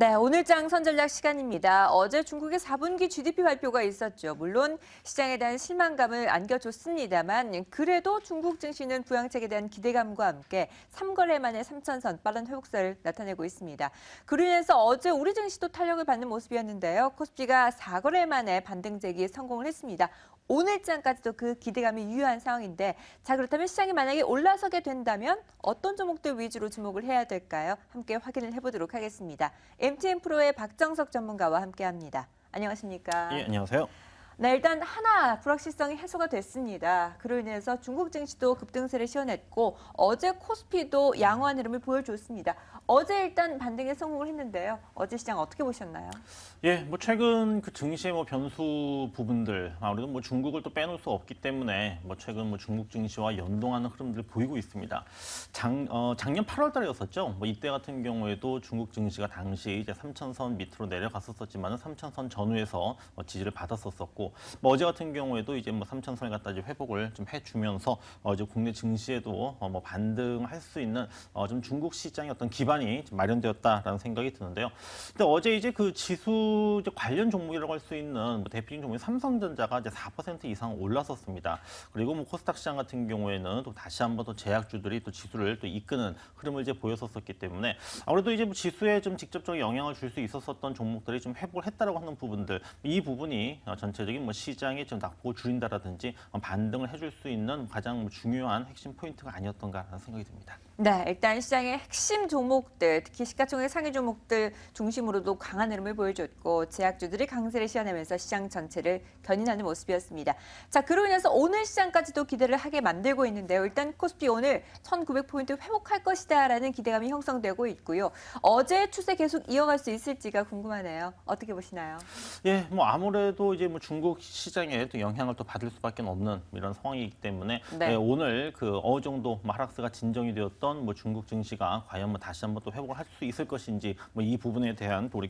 네, 오늘장 선전략 시간입니다. 어제 중국의 4분기 GDP 발표가 있었죠. 물론 시장에 대한 실망감을 안겨줬습니다만 그래도 중국 증시는 부양책에 대한 기대감과 함께 3거래 만에 3천선 빠른 회복세를 나타내고 있습니다. 그로 인해서 어제 우리 증시도 탄력을 받는 모습이었는데요. 코스피가 4거래 만에 반등 재기에 성공을 했습니다. 오늘장까지도 그 기대감이 유효한 상황인데 자 그렇다면 시장이 만약에 올라서게 된다면 어떤 종목들 위주로 주목을 해야 될까요? 함께 확인을 해보도록 하겠습니다. MTN 프로의 박정석 전문가와 함께합니다. 안녕하십니까? 예, 안녕하세요. 네, 일단 하나 불확실성이 해소가 됐습니다. 그로 인해서 중국 증시도 급등세를 시현했고 어제 코스피도 양호한 흐름을 보여줬습니다. 어제 일단 반등에 성공을 했는데요. 어제 시장 어떻게 보셨나요? 예, 뭐 최근 그 증시의 뭐 변수 부분들 아무래도 뭐 중국을 또 빼놓을 수 없기 때문에 뭐 최근 뭐 중국 증시와 연동하는 흐름들을 보이고 있습니다. 작년 8월달이었었죠. 뭐 이때 같은 경우에도 중국 증시가 당시 이제 3천선 밑으로 내려갔었지만은 3천선 전후에서 지지를 받았었고, 뭐 어제 같은 경우에도 이제 뭐 3천선을 갖다 이제 회복을 좀 해주면서 이제 국내 증시에도 뭐 반등할 수 있는 좀 중국 시장의 어떤 기반이 좀 마련되었다라는 생각이 드는데요. 근데 어제 이제 그 지수 이제 관련 종목이라고 할 수 있는 뭐 대표적인 종목이 삼성전자가 이제 4% 이상 올랐었습니다. 그리고 뭐 코스닥 시장 같은 경우에는 또 다시 한번 또 제약주들이 또 지수를 또 이끄는 흐름을 이제 보였었기 때문에 아무래도 이제 뭐 지수에 좀 직접적인 영향을 줄 수 있었던 종목들이 좀 회복을 했다라고 하는 부분들, 이 부분이 전체적인 뭐 시장의 좀 낙폭을 줄인다라든지 반등을 해줄 수 있는 가장 중요한 핵심 포인트가 아니었던가라는 생각이 듭니다. 네, 일단 시장의 핵심 종목들, 특히 시가총액 상위 종목들 중심으로도 강한 흐름을 보여줬고 제약주들이 강세를 시현하면서 시장 전체를 견인하는 모습이었습니다. 자, 그로 인해서 오늘 시장까지도 기대를 하게 만들고 있는데요. 일단 코스피 오늘 1900포인트 회복할 것이다라는 기대감이 형성되고 있고요. 어제 추세 계속 이어갈 수 있을지가 궁금하네요. 어떻게 보시나요? 예, 뭐 아무래도 이제 뭐 중국 시장에 또 영향을 또 받을 수밖에 없는 이런 상황이기 때문에 네. 예, 오늘 그 어느 정도 뭐 하락세가 진정이 되었던 뭐 중국 증시가 과연 뭐 다시 한번 또 회복을 할 수 있을 것인지 뭐 이 부분에 대한 또 우리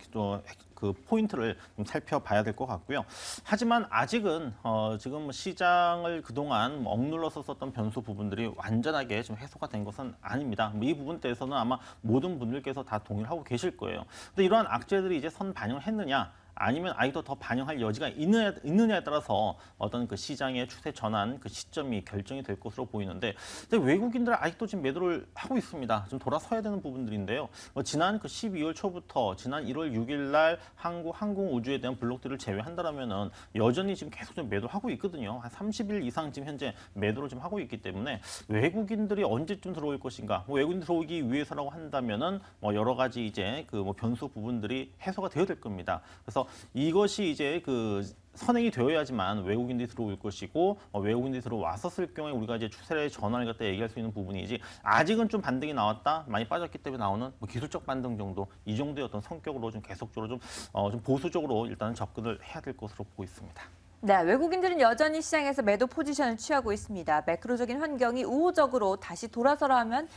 그 포인트를 좀 살펴봐야 될 것 같고요. 하지만 아직은 지금 뭐 시장을 그동안 뭐 억눌러서 썼던 변수 부분들이 완전하게 좀 해소가 된 것은 아닙니다. 뭐 이 부분에 대해서는 아마 모든 분들께서 다 동의를 하고 계실 거예요. 근데 이러한 악재들이 이제 선 반영을 했느냐? 아니면 아직도 더 반영할 여지가 있느냐에 따라서 어떤 그 시장의 추세 전환 그 시점이 결정이 될 것으로 보이는데, 근데 외국인들 아직도 지금 매도를 하고 있습니다. 좀 돌아서야 되는 부분들인데요. 지난 그 12월 초부터 지난 1월 6일 날 항공우주에 대한 블록들을 제외한다면은 여전히 지금 계속 좀 매도를 하고 있거든요. 한 30일 이상 지금 현재 매도를 좀 하고 있기 때문에 외국인들이 언제쯤 들어올 것인가? 뭐 외국인 들어오기 위해서라고 한다면은 뭐 여러 가지 이제 그 뭐 변수 부분들이 해소가 되어야 될 겁니다. 그래서 이것이 이제 그 선행이 되어야지만 외국인들이 들어올 것이고 외국인들이 들어왔었을 경우에 우리가 이제 추세의 전환을 갖다 얘기할 수 있는 부분이지, 아직은 좀 반등이 나왔다 많이 빠졌기 때문에 나오는 뭐 기술적 반등 정도, 이 정도의 어떤 성격으로 좀 계속적으로 좀 보수적으로 일단은 접근을 해야 될 것으로 보고 있습니다. 네, 외국인들은 여전히 시장에서 매도 포지션을 취하고 있습니다. 매크로적인 환경이 우호적으로 다시 돌아서야만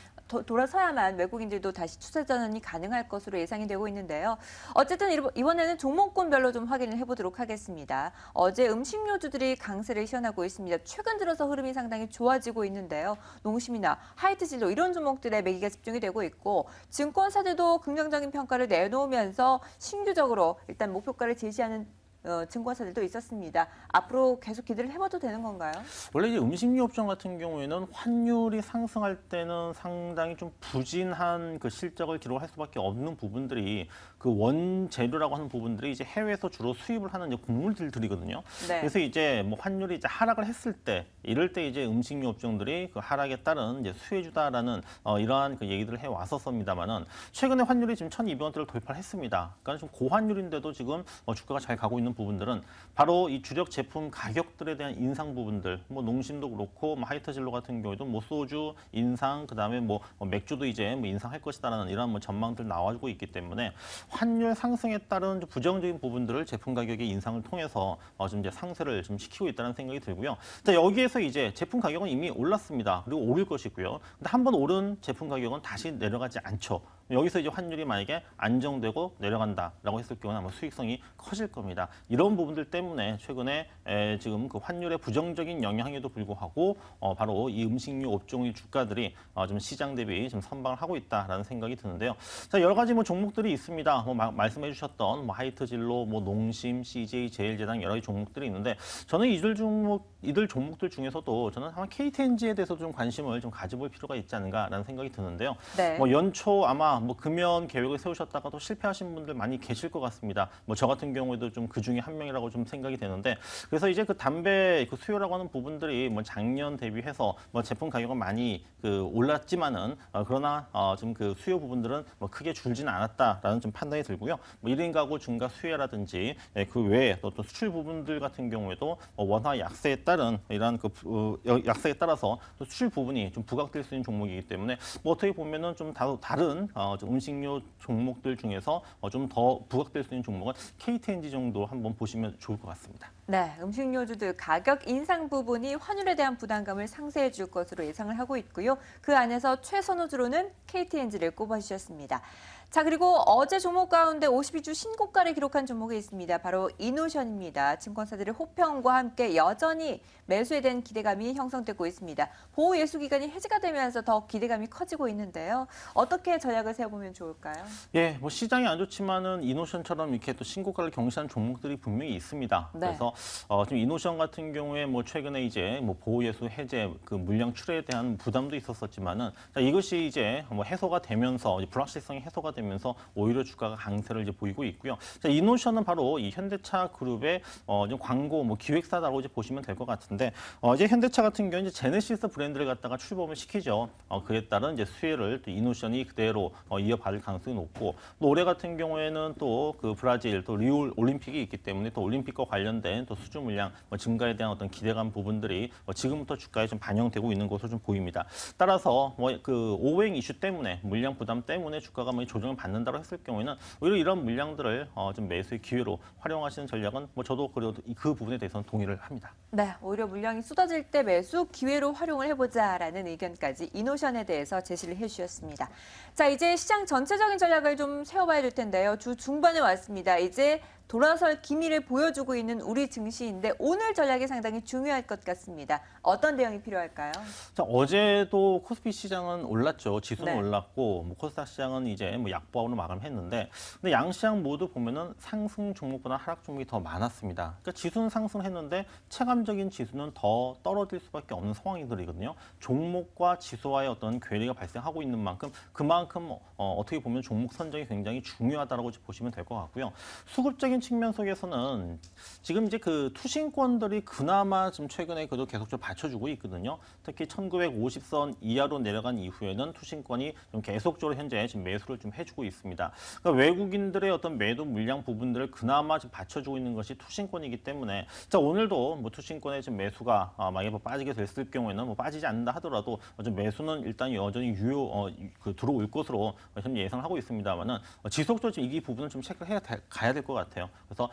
외국인들도 다시 추세 전환이 가능할 것으로 예상이 되고 있는데요. 어쨌든 이번에는 종목군별로 좀 확인을 해보도록 하겠습니다. 어제 음식료주들이 강세를 시현하고 있습니다. 최근 들어서 흐름이 상당히 좋아지고 있는데요. 농심이나 하이트진로 이런 종목들의 매기가 집중이 되고 있고 증권사들도 긍정적인 평가를 내놓으면서 신규적으로 일단 목표가를 제시하는 증권사들도 있었습니다. 앞으로 계속 기대를 해봐도 되는 건가요? 원래 이제 음식료 업종 같은 경우에는 환율이 상승할 때는 상당히 좀 부진한 그 실적을 기록할 수밖에 없는 부분들이, 그 원재료라고 하는 부분들이 이제 해외에서 주로 수입을 하는 이제 곡물들이거든요. 네. 그래서 이제 뭐 환율이 이제 하락을 했을 때, 이럴 때 이제 음식료 업종들이 그 하락에 따른 이제 수혜주다라는 이러한 그 얘기들을 해 왔었습니다만은, 최근에 환율이 지금 1,200원대를 돌파를 했습니다. 그러니까 좀 고환율인데도 지금 주가가 잘 가고 있는 부분들은 바로 이 주력 제품 가격들에 대한 인상 부분들, 뭐 농심도 그렇고 뭐 하이터진로 같은 경우에도 뭐 소주 인상, 그다음에 뭐 맥주도 이제 뭐 인상할 것이다라는 이런 뭐 전망들 나와주고 있기 때문에 환율 상승에 따른 부정적인 부분들을 제품 가격의 인상을 통해서 좀 이제 상쇄를 좀 시키고 있다는 생각이 들고요. 자, 여기에서 이제 제품 가격은 이미 올랐습니다. 그리고 오를 것이고요. 근데 한번 오른 제품 가격은 다시 내려가지 않죠. 여기서 이제 환율이 만약에 안정되고 내려간다라고 했을 경우는 아마 수익성이 커질 겁니다. 이런 부분들 때문에 최근에 지금 그 환율의 부정적인 영향에도 불구하고 바로 이 음식료 업종의 주가들이 좀 시장 대비 좀 선방을 하고 있다라는 생각이 드는데요. 자, 여러 가지 뭐 종목들이 있습니다. 뭐 말씀해 주셨던 뭐 하이트진로, 뭐 농심, CJ, 제일제당 여러 가지 종목들이 있는데 저는 이들 종목들 중에서도 저는 아마 KTNG에 대해서 좀 관심을 좀 가져볼 필요가 있지 않은가라는 생각이 드는데요. 네. 뭐 연초 아마 뭐 금연 계획을 세우셨다가도 실패하신 분들 많이 계실 것 같습니다. 뭐 저 같은 경우에도 좀 그 중에 한 명이라고 좀 생각이 되는데 그래서 이제 그 담배 그 수요라고 하는 부분들이 뭐 작년 대비해서 뭐 제품 가격은 많이 그 올랐지만은 그러나 좀 그 수요 부분들은 뭐 크게 줄지는 않았다라는 좀 판단이 들고요. 뭐 1인 가구 증가 수혜라든지 그 외에 또 수출 부분들 같은 경우에도 원화 약세에 따른 이러한 그 약세에 따라서 또 수출 부분이 좀 부각될 수 있는 종목이기 때문에 뭐 어떻게 보면은 좀 다른 좀 음식료 종목들 중에서 좀 더 부각될 수 있는 종목은 KTNG 정도 한번 보시면 좋을 것 같습니다. 네, 음식료주들 가격 인상 부분이 환율에 대한 부담감을 상쇄해 줄 것으로 예상을 하고 있고요. 그 안에서 최선호주로는 KTNG를 꼽아주셨습니다. 자, 그리고 어제 종목 가운데 52주 신고가를 기록한 종목이 있습니다. 바로 이노션입니다. 증권사들의 호평과 함께 여전히 매수에 대한 기대감이 형성되고 있습니다. 보호 예수 기간이 해지가 되면서 더 기대감이 커지고 있는데요. 어떻게 전략을 세워보면 좋을까요? 예, 뭐 시장이 안 좋지만은 이노션처럼 이렇게 또 신고가를 경신한 종목들이 분명히 있습니다. 네. 그래서 지금 이노션 같은 경우에 뭐 최근에 이제 뭐 보호예수 해제 그 물량 출하에 대한 부담도 있었었지만은 자, 이것이 이제 뭐 해소가 되면서 이제 불확실성이 해소가 되면서 오히려 주가가 강세를 이제 보이고 있고요. 자, 이노션은 바로 이 현대차 그룹의 좀 광고 뭐 기획사라고 이제 보시면 될 것 같은데 이제 현대차 같은 경우는 이제 제네시스 브랜드를 갖다가 출범을 시키죠. 그에 따른 이제 수혜를 또 이노션이 그대로 이어받을 가능성이 높고 또 올해 같은 경우에는 또 그 브라질 또 리우 올림픽이 있기 때문에 또 올림픽과 관련된 또 수주 물량 증가에 대한 어떤 기대감 부분들이 지금부터 주가에 좀 반영되고 있는 것으로 좀 보입니다. 따라서 뭐 그 오행 이슈 때문에 물량 부담 때문에 주가가 뭐 조정을 받는다고 했을 경우에는 오히려 이런 물량들을 좀 매수의 기회로 활용하시는 전략은 뭐 저도 그래도 그 부분에 대해서는 동의를 합니다. 네, 오히려 물량이 쏟아질 때 매수 기회로 활용을 해보자라는 의견까지 이노션에 대해서 제시를 해주셨습니다. 자, 이제 시장 전체적인 전략을 좀 세워봐야 될 텐데요. 주 중반에 왔습니다. 이제 돌아설 기미를 보여주고 있는 우리 증시인데 오늘 전략이 상당히 중요할 것 같습니다. 어떤 대응이 필요할까요? 자, 어제도 코스피 시장은 올랐죠. 지수는 네. 올랐고 뭐 코스닥 시장은 이제 뭐 약보합으로 마감했는데 근데 양시장 모두 보면은 상승 종목보다 하락 종목이 더 많았습니다. 그러니까 지수는 상승했는데 체감적인 지수는 더 떨어질 수밖에 없는 상황이거든요. 종목과 지수와의 어떤 괴리가 발생하고 있는 만큼 그만큼 어떻게 보면 종목 선정이 굉장히 중요하다고 보시면 될 것 같고요. 수급적인 측면 속에서는 지금 이제 그 투신권들이 그나마 좀 최근에 그래도 계속적으로 받쳐주고 있거든요. 특히 1950선 이하로 내려간 이후에는 투신권이 좀 계속적으로 현재 지금 매수를 좀 해주고 있습니다. 그러니까 외국인들의 어떤 매도 물량 부분들을 그나마 좀 받쳐주고 있는 것이 투신권이기 때문에 자 오늘도 뭐 투신권의 좀 매수가 만약에 뭐 빠지게 됐을 경우에는 뭐 빠지지 않는다 하더라도 좀 매수는 일단 여전히 들어올 것으로 현재 예상을 하고 있습니다만은 지속적으로 지금 이 부분은 좀 체크를 가야 될 것 같아요. 그래서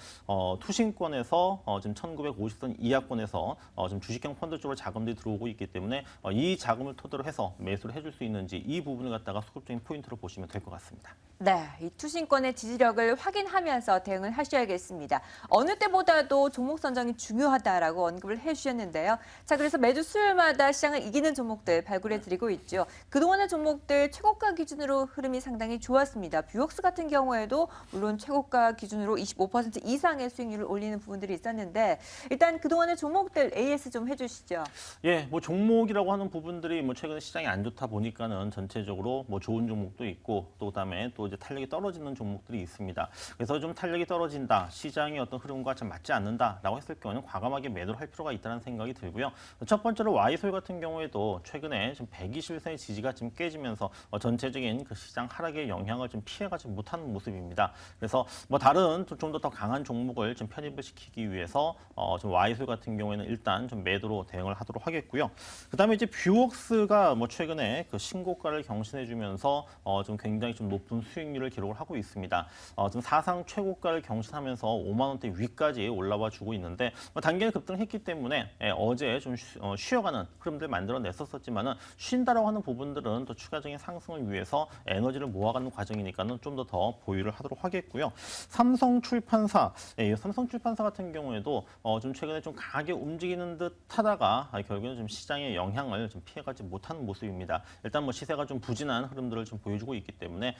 투신권에서 지금 1950선 이하권에서 지금 주식형 펀드 쪽으로 자금들이 들어오고 있기 때문에 이 자금을 토대로 해서 매수를 해줄 수 있는지 이 부분을 갖다가 수급적인 포인트로 보시면 될 것 같습니다. 네, 이 투신권의 지지력을 확인하면서 대응을 하셔야겠습니다. 어느 때보다도 종목 선정이 중요하다라고 언급을 해주셨는데요. 자, 그래서 매주 수요일마다 시장을 이기는 종목들 발굴해드리고 있죠. 그동안의 종목들 최고가 기준으로 흐름이 상당히 좋았습니다. 뷰옥스 같은 경우에도 물론 최고가 기준으로 25% 이상의 수익률을 올리는 부분들이 있었는데 일단 그동안의 종목들 AS 좀 해주시죠. 예, 뭐 종목이라고 하는 부분들이 뭐 최근에 시장이 안 좋다 보니까는 전체적으로 뭐 좋은 종목도 있고 또 그다음에 또 이제 탄력이 떨어지는 종목들이 있습니다. 그래서 좀 탄력이 떨어진다, 시장의 어떤 흐름과 좀 맞지 않는다라고 했을 경우는 과감하게 매도를 할 필요가 있다는 생각이 들고요. 첫 번째로 와이솔 같은 경우에도 최근에 좀 121선의 지지가 지금 깨지면서 전체적인 그 시장 하락의 영향을 좀 피해가지 못하는 모습입니다. 그래서 뭐 다른 좀 더 강한 종목을 좀 편입을 시키기 위해서 좀 와이솔 같은 경우에는 일단 좀 매도로 대응을 하도록 하겠고요. 그다음에 이제 뷰옥스가 뭐 최근에 그 신고가를 경신해주면서 좀 굉장히 좀 높은 수익률을 기록을 하고 있습니다. 지금 사상 최고가를 경신하면서 5만 원대 위까지 올라와 주고 있는데 단기에 급등했기 때문에 어제 좀 쉬어가는 흐름들 만들어냈었지만은 쉰다라고 하는 부분들은 또 추가적인 상승을 위해서 에너지를 모아가는 과정이니까는 좀 더 보유를 하도록 하겠고요. 삼성출발 출판사, 이 삼성 출판사 같은 경우에도 좀 최근에 좀 강하게 움직이는 듯하다가 결국에는 좀 시장의 영향을 좀 피해가지 못하는 모습입니다. 일단 뭐 시세가 좀 부진한 흐름들을 좀 보여주고 있기 때문에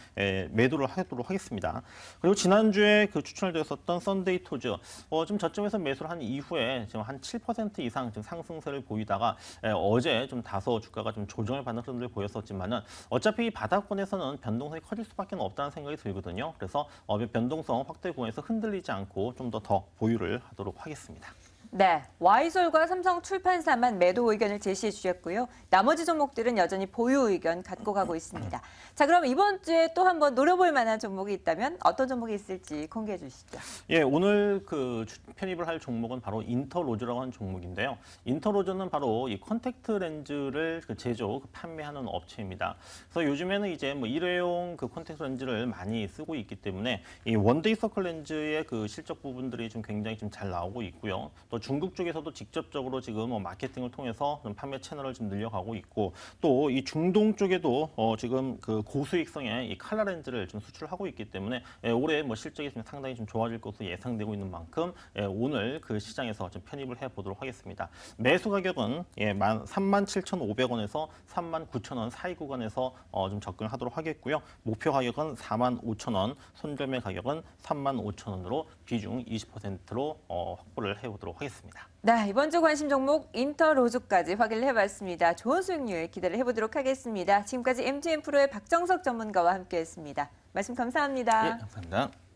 매도를 하도록 하겠습니다. 그리고 지난주에 그 추천되었었던 썬데이 토즈, 좀 저점에서 매수를 한 이후에 지금 한 7% 이상 지금 상승세를 보이다가 어제 좀 다소 주가가 좀 조정을 받는 흐름을 보였었지만은 어차피 이 바닥권에서는 변동성이 커질 수밖에 없다는 생각이 들거든요. 그래서 변동성 확대 구간에서 흔들리지 않고 좀 더 보유를 하도록 하겠습니다. 네, 와이솔과 삼성 출판사만 매도 의견을 제시해 주셨고요. 나머지 종목들은 여전히 보유 의견 갖고 가고 있습니다. 자, 그럼 이번 주에 또 한번 노려볼 만한 종목이 있다면 어떤 종목이 있을지 공개해 주시죠. 예, 오늘 그 편입을 할 종목은 바로 인터로즈라고 하는 종목인데요. 인터로즈는 바로 이 컨택트 렌즈를 제조, 판매하는 업체입니다. 그래서 요즘에는 이제 뭐 일회용 그 컨택트 렌즈를 많이 쓰고 있기 때문에 이 원데이 서클 렌즈의 그 실적 부분들이 좀 굉장히 좀 잘 나오고 있고요. 또 중국 쪽에서도 직접적으로 지금 마케팅을 통해서 좀 판매 채널을 좀 늘려가고 있고, 또 이 중동 쪽에도 지금 그 고수익성의 이 칼라 렌즈를 좀 수출하고 있기 때문에 올해 뭐 실적이 좀 상당히 좀 좋아질 것으로 예상되고 있는 만큼 오늘 그 시장에서 좀 편입을 해보도록 하겠습니다. 매수 가격은 37,500원에서 39,000원 사이 구간에서 좀 접근하도록 하겠고요. 목표 가격은 45,000원, 손절매 가격은 35,000원으로 비중 20%로 확보를 해보도록 하겠습니다. 네, 이번 주 관심 종목 인터로즈까지 확인을 해봤습니다. 좋은 수익률 기대를 해보도록 하겠습니다. 지금까지 MGM 프로의 박정석 전문가와 함께했습니다. 말씀 감사합니다. 예, 감사합니다.